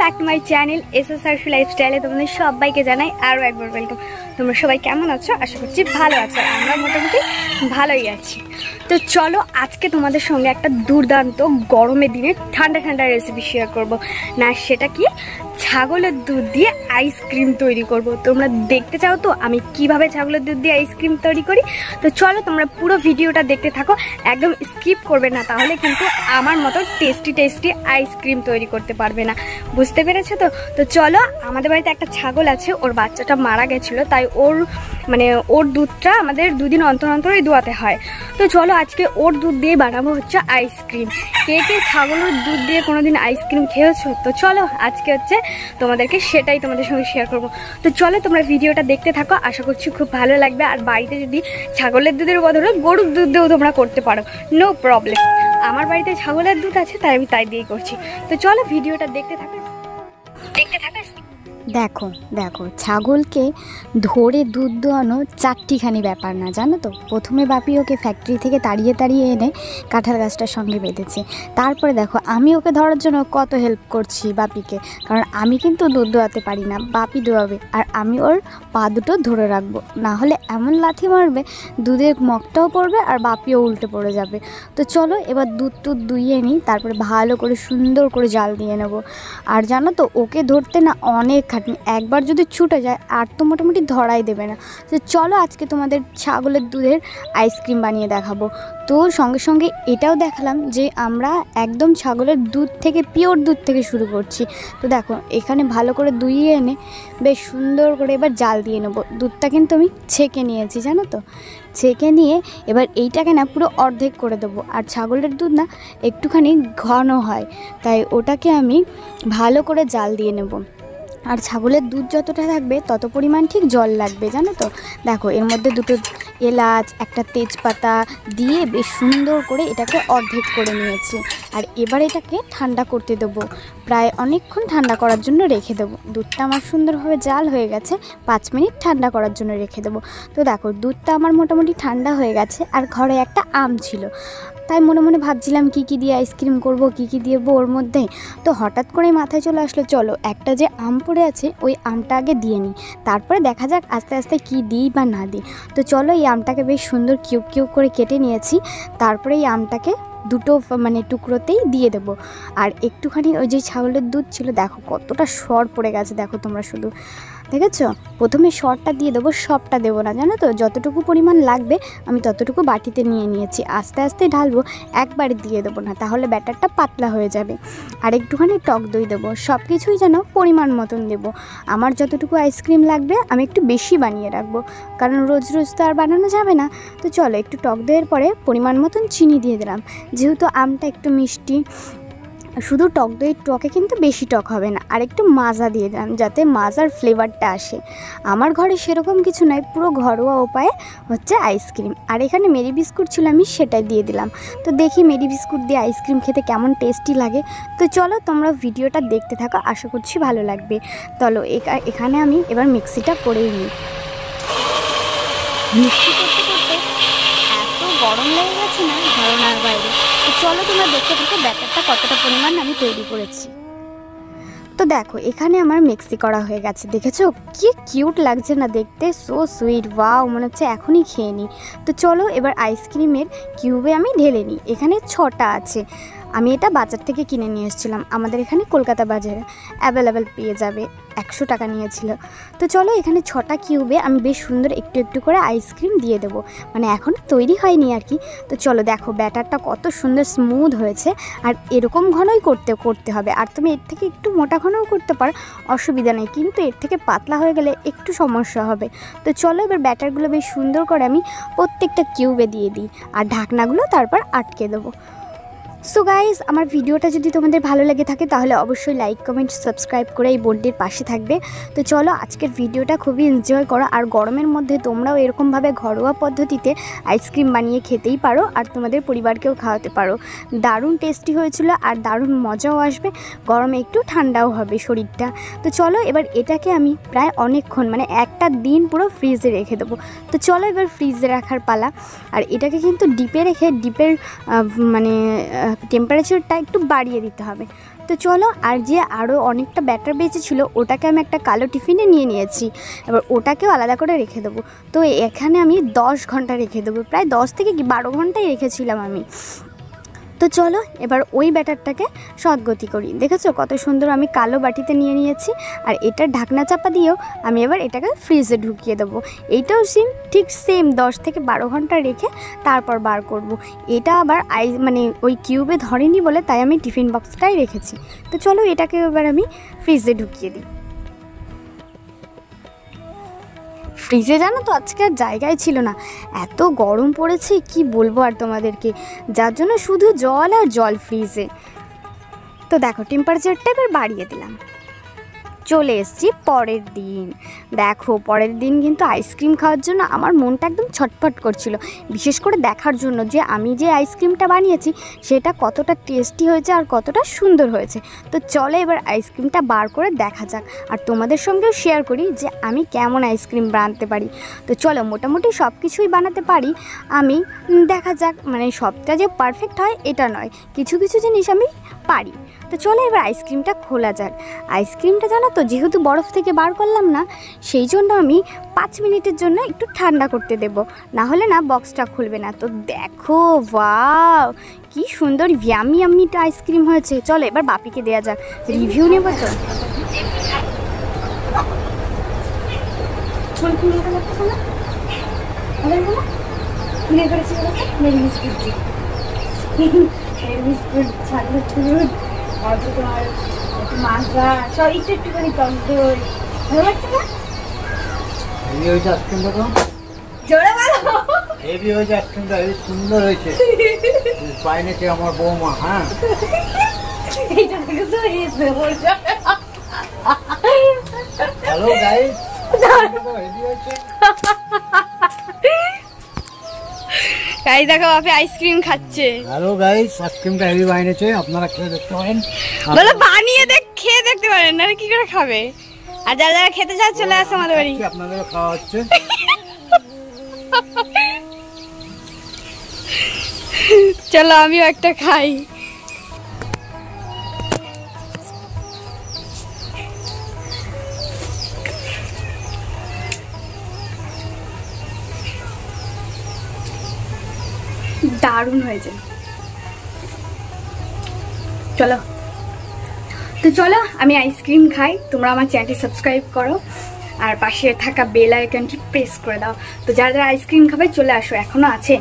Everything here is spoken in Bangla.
ব্যাক টু মাই চ্যানেল এসএসআরসি লাইফস্টাইলে তোমাদের সবাইকে জানাই আরও একবার ওয়েলকাম। তোমরা সবাই কেমন আছো? আশা করছি ভালো আছো। আমরা মোটামুটি ভালোই আছি। তো চলো আজকে তোমাদের সঙ্গে একটা দুর্দান্ত গরমের দিনে ঠান্ডা ঠান্ডা রেসিপি শেয়ার করব। না সেটা কি, ছাগলের দুধ দিয়ে আইসক্রিম তৈরি করব। তোমরা দেখতে চাও তো আমি কিভাবে ছাগলের দুধ দিয়ে আইসক্রিম তৈরি করি? তো চলো তোমরা পুরো ভিডিওটা দেখতে থাকো, একদম স্কিপ করবে না, তাহলে কিন্তু আমার মতো টেস্টি আইসক্রিম তৈরি করতে পারবে না। বুঝতে পেরেছো তো? তো চলো, আমাদের বাড়িতে একটা ছাগল আছে, ওর বাচ্চাটা মারা গেছিলো, তাই ওর দুধটা আমাদের দুদিন অন্তর অন্তরই দোয়াতে হয়। তো চলো আজকে ওর দুধ দিয়ে বানাবো হচ্ছে আইসক্রিম। কে কে ছাগলের দুধ দিয়ে কোনোদিন আইসক্রিম খেয়েছো? তো চলো আজকে হচ্ছে তোমাদেরকে সেটাই তোমাদের সঙ্গে শেয়ার করবো। তো চলো তোমরা ভিডিওটা দেখতে থাকো, আশা করছি খুব ভালো লাগবে। আর বাড়িতে যদি ছাগলের দুধের বদলে গরুর দুধ দিয়েও তোমরা করতে পারো, নো প্রবলেম। আমার বাড়িতে ছাগলের দুধ আছে তাই আমি তাই দিয়েই করছি। তো চলো ভিডিওটা দেখতে থাকো। দেখো দেখো, ছাগলকে ধরে দুধ দোয়ানো চারটিখানি ব্যাপার না, জানো তো। প্রথমে বাপি ওকে ফ্যাক্টরি থেকে তাড়িয়ে এনে কাঁঠাল গাছটার সঙ্গে বেঁধেছে। তারপরে দেখো আমি ওকে ধরার জন্য কত হেল্প করছি বাপিকে, কারণ আমি কিন্তু দুধ দোয়াতে পারি না, বাপি দোয়াবে। আর আমি ওর পা দুটো ধরে রাখবো, না হলে এমন লাথি মারবে দুধের মগটাও পড়বে আর বাপিও উল্টে পড়ে যাবে। তো চলো এবার দুধ দুইয়ে নিই, তারপরে ভালো করে সুন্দর করে জাল দিয়ে নেব। আর জানো তো ওকে ধরতে না অনেক খাটনি, একবার যদি ছুটে যায় আর তো মোটামুটি ধরাই দেবে না। তো চলো আজকে তোমাদের ছাগলের দুধের আইসক্রিম বানিয়ে দেখাবো। তো সঙ্গে সঙ্গে এটাও দেখালাম যে আমরা একদম ছাগলের দুধ থেকে, পিওর দুধ থেকে শুরু করছি। তো দেখো এখানে ভালো করে দুইয়ে এনে বেশ সুন্দর করে এবার জাল দিয়ে নেবো। দুধটা কিন্তু আমি ছেঁকে নিয়েছি, জানো তো। ছেঁকে নিয়ে এবার এইটাকে না পুরো অর্ধেক করে দেবো। আর ছাগলের দুধ না একটুখানি ঘন হয়, তাই ওটাকে আমি ভালো করে জাল দিয়ে নেব। আর ছাগলের দুধ যতটা থাকবে তত পরিমাণ ঠিক জল লাগবে, জানো তো। দেখো এর মধ্যে দুটো এলাচ, একটা তেজপাতা দিয়ে বেশ সুন্দর করে এটাকে অর্ধেক করে নিয়েছি। আর এবার এটাকে ঠান্ডা করতে দেবো, প্রায় অনেকক্ষণ ঠান্ডা করার জন্য রেখে দেবো। দুধটা আমার সুন্দরভাবে জাল হয়ে গেছে, 5 মিনিট ঠান্ডা করার জন্য রেখে দেবো। তো দেখো দুধটা আমার মোটামুটি ঠান্ডা হয়ে গেছে। আর ঘরে একটা আম ছিল, তাই মনে মনে ভাবছিলাম কি দিয়ে আইসক্রিম করব, কি দেবো ওর মধ্যে। তো হঠাৎ করে মাথায় চলে আসলো, চলো একটা যে আম পড়ে আছে ওই আমটা আগে দিয়ে নিই, তারপরে দেখা যাক আস্তে আস্তে কি দিই বা না দিই। তো চলো এই আমটাকে বেশ সুন্দর কিউব করে কেটে নিয়েছি। তারপরে এই আমটাকে দুটো টুকরোতেই দিয়ে দেবো। আর একটুখানি ওই যে ছাগলের দুধ ছিল, দেখো কতটা সর পড়ে গেছে, দেখো তোমরা শুধু দেখেছো। প্রথমে সরটা দিয়ে দেবো, সবটা দেবো না, জানো তো। যতটুকু পরিমাণ লাগবে আমি ততটুকু বাটিতে নিয়ে নিয়েছি, আস্তে আস্তে ঢালবো, একবারে দিয়ে দেবো না, তাহলে ব্যাটারটা পাতলা হয়ে যাবে। আর একটুখানি টক দই দেবো, সব কিছুই যেন পরিমাণ মতন দেবো। আমার যতটুকু আইসক্রিম লাগবে আমি একটু বেশি বানিয়ে রাখবো, কারণ রোজ রোজ তো আর বানানো যাবে না। তো চলো একটু টক দইয়ের পরে পরিমাণ মতন চিনি দিয়ে দিলাম, যেহেতু আমটা একটু মিষ্টি। শুধু টক দইয়ের টকে কিন্তু বেশি টক হবে না। আর একটু মাজা দিয়ে দিলাম, যাতে মাজার ফ্লেভারটা আসে। আমার ঘরে সেরকম কিছু নয়, পুরো ঘরোয়া উপায়ে হচ্ছে আইসক্রিম। আর এখানে মেরি বিস্কুট ছিল, আমি সেটাই দিয়ে দিলাম। তো দেখি মেরি বিস্কুট দিয়ে আইসক্রিম খেতে কেমন টেস্টি লাগে। তো চলো তোমরা ভিডিওটা দেখতে থাকো, আশা করছি ভালো লাগবে। চলো এখানে আমি এবার মিক্সিটা করেই নিই। মিক্সি করতে করতে এত গরম লেগে গেছে না ধারণার বাইরে। তো চলো তোমরা দেখতে থাকো ব্যাটারটা কতটা পরিমাণ আমি তৈরি করেছি। তো দেখো এখানে আমার মিক্সি করা হয়ে গেছে, দেখেছো কি কিউট লাগছে না দেখতে, সো সুইট, ওয়াও, মনে হচ্ছে এখনই খেয়ে নিই। তো চলো এবার আইসক্রিমের কিউবে আমি ঢেলে নিই। এখানে 6টা আছে, আমি এটা বাজার থেকে কিনে নিয়ে এসেছিলাম, আমাদের এখানে কলকাতা বাজারে অ্যাভেলেবেল পেয়ে যাবে, 100 টাকা নিয়েছিল। তো চলো এখানে 6টা কিউবে আমি বেশ সুন্দর একটু করে আইসক্রিম দিয়ে দেবো, এখন তৈরি হয়নি আর কি। তো চলো দেখো ব্যাটারটা কত সুন্দর স্মুথ হয়েছে। আর এরকম ঘনই করতে হবে। আর তুমি এর থেকে একটু মোটা ঘনও করতে পারো, অসুবিধা নেই, কিন্তু এর থেকে পাতলা হয়ে গেলে একটু সমস্যা হবে। তো চলো এবার ব্যাটারগুলো বেশ সুন্দর করে আমি প্রত্যেকটা কিউবে দিয়ে দিই, আর ঢাকনাগুলো তারপর আটকে দেবো। সো গাইজ, আমার ভিডিওটা যদি তোমাদের ভালো লেগে থাকে তাহলে অবশ্যই লাইক, কমেন্ট, সাবস্ক্রাইব করে এই বোনটির পাশে থাকবে। তো চলো আজকের ভিডিওটা খুবই এনজয় করো। আর গরমের মধ্যে তোমরাও এরকমভাবে ঘরোয়া পদ্ধতিতে আইসক্রিম বানিয়ে খেতেই পারো, আর তোমাদের পরিবারকেও খাওয়াতে পারো। দারুণ টেস্টি হয়েছিল আর দারুণ মজাও আসবে, গরমে একটু ঠান্ডাও হবে শরীরটা। তো চলো এবার এটাকে আমি প্রায় অনেকক্ষণ, একটা দিন পুরো ফ্রিজে রেখে দেবো। তো চলো এবার ফ্রিজে রাখার পালা। আর এটাকে কিন্তু ডিপে রেখে ডিপের টেম্পারেচারটা একটু বাড়িয়ে দিতে হবে, তো চলো, আর যে আরও অনেকটা ব্যাটার বেঁচেছিল ওটাকে আমি একটা কালো টিফিনে নিয়ে নিয়েছি। এবার ওটাকেও আলাদা করে রেখে দেবো। তো এখানে আমি 10 ঘন্টা রেখে দেবো, প্রায় 10 থেকে 12 ঘন্টাই রেখেছিলাম আমি। তো চলো এবার ওই ব্যাটারটাকে সদ্গতি করি। দেখেছো কত সুন্দর আমি কালো বাটিতে নিয়ে নিয়েছি। আর এটার ঢাকনা চাপা দিয়েও আমি এবার এটাকে ফ্রিজে ঢুকিয়ে দেবো। এইটাও ঠিক সেম 10 থেকে 12 ঘন্টা রেখে তারপর বার করব। এটা আবার মানে ওই কিউবে ধরেনি বলে তাই আমি টিফিন বক্সটাই রেখেছি। তো চলো এটাকে এবার আমি ফ্রিজে ঢুকিয়ে দিই। ফ্রিজে জানো তো আজকে আর জায়গায় ছিল না, এত গরম পড়েছে কি বলবো আর তোমাদেরকে, যার জন্য শুধু জল আর জল ফ্রিজে। তো দেখো টেম্পারেচারটা এবার বাড়িয়ে দিলাম। চলে এসেছি পরের দিন। দেখো পরের দিন কিন্তু আইসক্রিম খাওয়ার জন্য আমার মনটা একদম ছটফট করছিল, বিশেষ করে দেখার জন্য যে আমি যে আইসক্রিমটা বানিয়েছি সেটা কতটা টেস্টি হয়েছে আর কতটা সুন্দর হয়েছে। তো চলো এবার আইসক্রিমটা বার করে দেখা যাক, আর তোমাদের সঙ্গেও শেয়ার করি যে আমি কেমন আইসক্রিম বানাতে পারি। তো চলো মোটামুটি সব কিছুই বানাতে পারি আমি, দেখা যাক, মানে সবটা যে পারফেক্ট হয় এটা নয়, কিছু কিছু জিনিস আমি পারি। তো চলো এবার আইসক্রিমটা খোলা যাক। আইসক্রিমটা জানো তো যেহেতু বরফ থেকে বার করলাম না, সেই জন্য আমি 5 মিনিটের জন্য একটু ঠান্ডা করতে দেব, না হলে না বক্সটা খুলবে না। তো দেখো ওয়াও কি সুন্দর ইয়াম্মি ইয়াম্মিটা আইসক্রিম হয়েছে। চলো এবার বাপিকে দেওয়া যাক, রিভিউ নেব। তো তোমার মাজা সব একটু একটুখানি টক দই ভালো লাগছে না? হেভি হয়েছে আইসক্রিমটা, তো জোরে বলো। হেভি হয়েছে আইসক্রিমটা, হেভি সুন্দর হয়েছে। পাইনেছে আমার বৌমা। হ্যাঁ এইটা থেকে তো এসে বলছো। হ্যালো গাইস, হেভি হয়েছে গাইস, দেখো বাপি আইসক্রিম খাচ্ছে। হ্যালো গাইস, আইসক্রিমটা হেভি বানিয়েছে, আপনারা খেয়ে দেখতে পারেন। বলো বানিয়ে খেয়ে দেখতে পারেন, না কি করে খাবে? আর যারা যারা খেতে চায় চলে আসে আমাদের বাড়ি, আপনাদেরও খাওয়া হচ্ছে। চলো আমিও একটা খাই। দারুণ হয়েছে। চলো তো চলো আমি আইসক্রিম খাই, তোমরা আমার চ্যানেলটি সাবস্ক্রাইব করো আর পাশে থাকা বেল আইকনটি প্রেস করে দাও। তো যারা যারা আইসক্রিম খাবে চলে আসো, এখনো আছে।